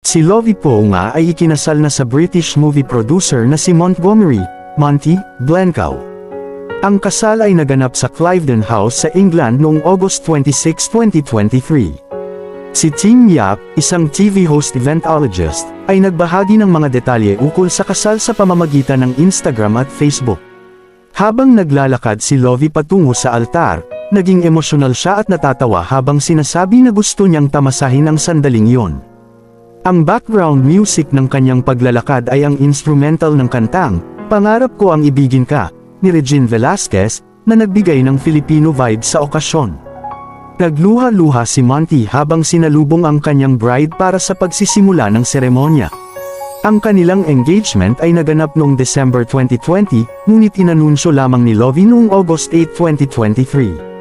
Si Lovie Poe nga ay ikinasal na sa British movie producer na si Montgomery, Monty, Blencowe. Ang kasal ay naganap sa Cliveden House sa England noong August 26, 2023. Si Tim Yap, isang TV host eventologist, ay nagbahagi ng mga detalye ukol sa kasal sa pamamagitan ng Instagram at Facebook. Habang naglalakad si Lovie patungo sa altar, naging emosyonal siya at natatawa habang sinasabi na gusto niyang tamasahin ang sandaling iyon. Ang background music ng kanyang paglalakad ay ang instrumental ng kantang, "Pangarap Ko Ang Ibigin Ka", ni Regine Velasquez, na nagbigay ng Filipino vibe sa okasyon. Nagluha-luha si Monty habang sinalubong ang kanyang bride para sa pagsisimula ng seremonya. Ang kanilang engagement ay naganap noong December 2020, ngunit inanunsyo lamang ni Lovie noong August 8, 2023.